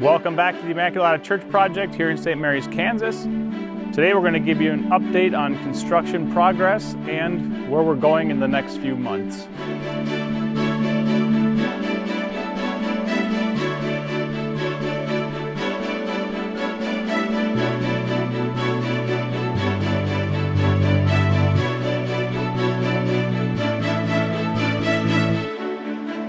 Welcome back to the Immaculata Church Project here in St. Mary's, Kansas. Today we're going to give you an update on construction progress and where we're going in the next few months.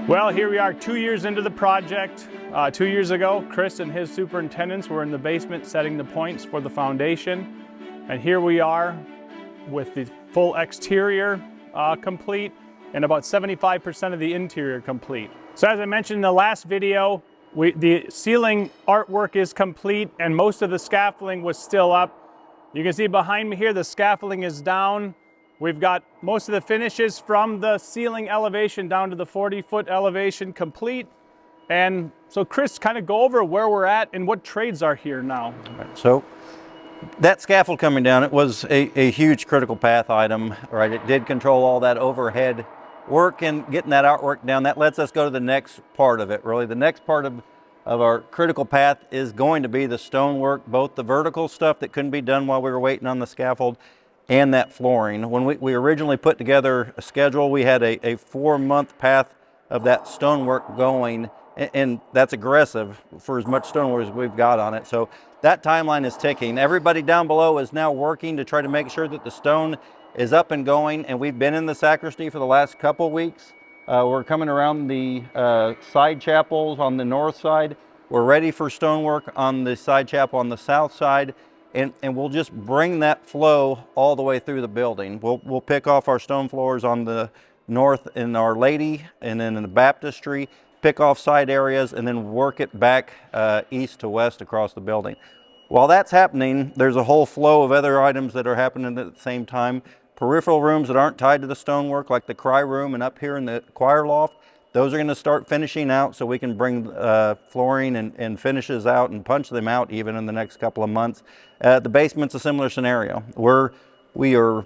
Well, here we are 2 years into the project. 2 years ago, Chris and his superintendents were in the basement setting the points for the foundation. And here we are with the full exterior complete and about 75% of the interior complete. So as I mentioned in the last video, the ceiling artwork is complete and most of the scaffolding was still up. You can see behind me here, the scaffolding is down. We've got most of the finishes from the ceiling elevation down to the 40-foot elevation complete. And so Chris, kind of go over where we're at and what trades are here now. Right, so that scaffold coming down, it was a huge critical path item, right? It did control all that overhead work and getting that artwork down. That lets us go to the next part of it, really. The next part of our critical path is going to be the stonework, both the vertical stuff that couldn't be done while we were waiting on the scaffold and that flooring. When we originally put together a schedule, we had a 4-month path of that stonework going, and that's aggressive for as much stonework as we've got on it. So that timeline is ticking. Everybody down below is now working to try to make sure that the stone is up and going, and we've been in the sacristy for the last couple weeks. We're coming around the side chapels on the north side. We're ready for stonework on the side chapel on the south side. And we'll just bring that flow all the way through the building. We'll pick off our stone floors on the north in Our Lady and then in the baptistry, pick off side areas, and then work it back east to west across the building. While that's happening, there's a whole flow of other items that are happening at the same time. Peripheral rooms that aren't tied to the stonework, like the cry room and up here in the choir loft, those are going to start finishing out so we can bring flooring and finishes out and punch them out even in the next couple of months. The basement's a similar scenario. We are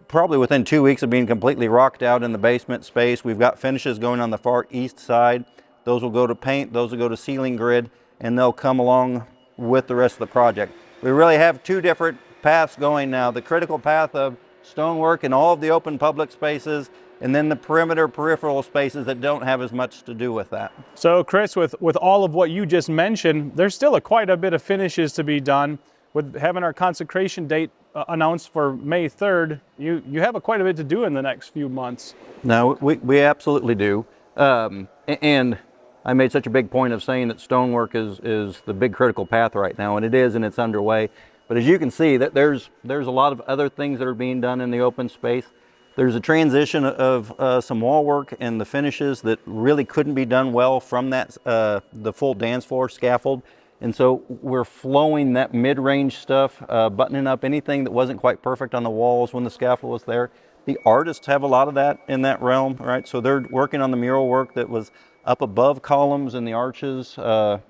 probably within 2 weeks of being completely rocked out in the basement space. We've got finishes going on the far east side. Those will go to paint, those will go to ceiling grid, and they'll come along with the rest of the project. We really have two different paths going now. The critical path of stonework in all of the open public spaces, and then the perimeter peripheral spaces that don't have as much to do with that. So Chris, with all of what you just mentioned, there's still quite a bit of finishes to be done. With having our consecration date announced for May 3rd, you have quite a bit to do in the next few months. No, we absolutely do. And I made such a big point of saying that stonework is the big critical path right now, and it is, and it's underway. But as you can see, that there's a lot of other things that are being done in the open space. There's a transition of some wall work and the finishes that really couldn't be done well from that the full dance floor scaffold. And so we're flowing that mid-range stuff, buttoning up anything that wasn't quite perfect on the walls when the scaffold was there. The artists have a lot of that in that realm, right? So they're working on the mural work that was up above columns and the arches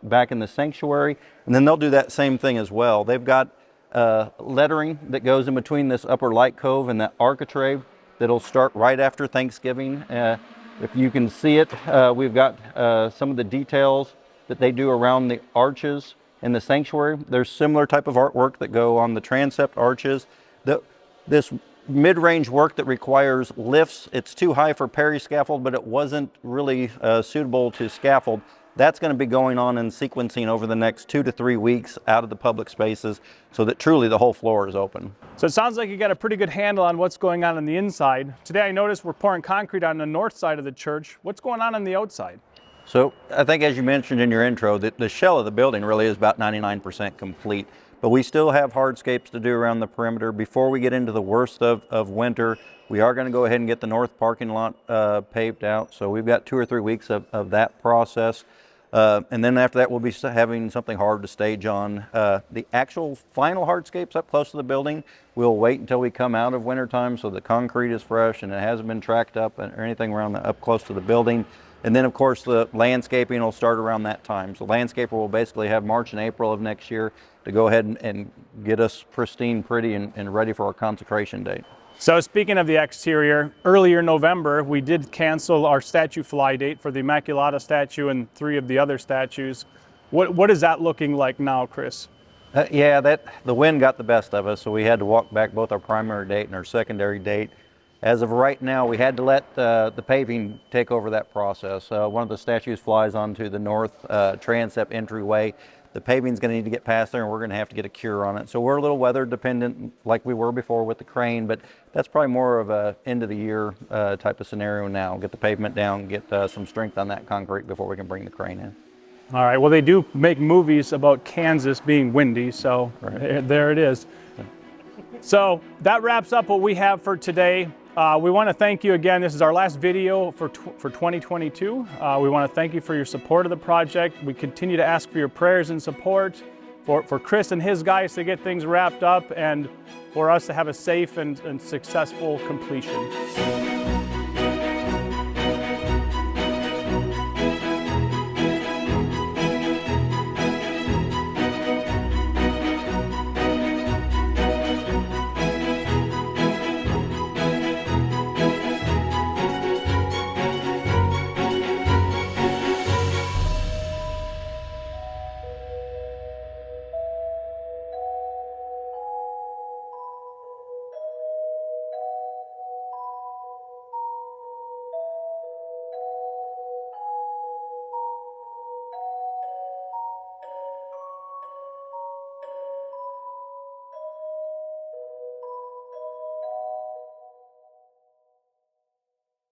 back in the sanctuary. And then they'll do that same thing as well. They've got lettering that goes in between this upper light cove and that architrave that'll start right after Thanksgiving. If you can see it, we've got some of the details that they do around the arches in the sanctuary. There's similar type of artwork that go on the transept arches. This mid-range work that requires lifts, it's too high for peri scaffold, but it wasn't really suitable to scaffold. That's going to be going on in sequencing over the next 2 to 3 weeks out of the public spaces so that truly the whole floor is open. So it sounds like you got a pretty good handle on what's going on the inside. Today I noticed we're pouring concrete on the north side of the church. What's going on the outside? So I think, as you mentioned in your intro, that the shell of the building really is about 99% complete. But we still have hardscapes to do around the perimeter. Before we get into the worst of winter, we are going to go ahead and get the north parking lot paved out. So we've got 2 or 3 weeks of that process. And then after that, we'll be having something hard to stage on. The actual final hardscapes up close to the building, we'll wait until we come out of wintertime so the concrete is fresh and it hasn't been tracked up or anything around up close to the building. And then, of course, the landscaping will start around that time. So the landscaper will basically have March and April of next year to go ahead and get us pristine, pretty, and ready for our consecration date. So speaking of the exterior, earlier in November, we did cancel our statue fly date for the Immaculata statue and 3 of the other statues. What is that looking like now, Chris? Yeah, the wind got the best of us, so we had to walk back both our primary date and our secondary date. As of right now, we had to let the paving take over that process. One of the statues flies onto the north transept entryway. The paving's going to need to get past there, and we're going to have to get a cure on it. So we're a little weather dependent, like we were before with the crane, but that's probably more of a end of the year type of scenario now. Get the pavement down, get some strength on that concrete before we can bring the crane in. All right, well, they do make movies about Kansas being windy, so there it is. So that wraps up what we have for today. We want to thank you again. This is our last video for 2022. We want to thank you for your support of the project. We continue to ask for your prayers and support for Chris and his guys to get things wrapped up and for us to have a safe and successful completion.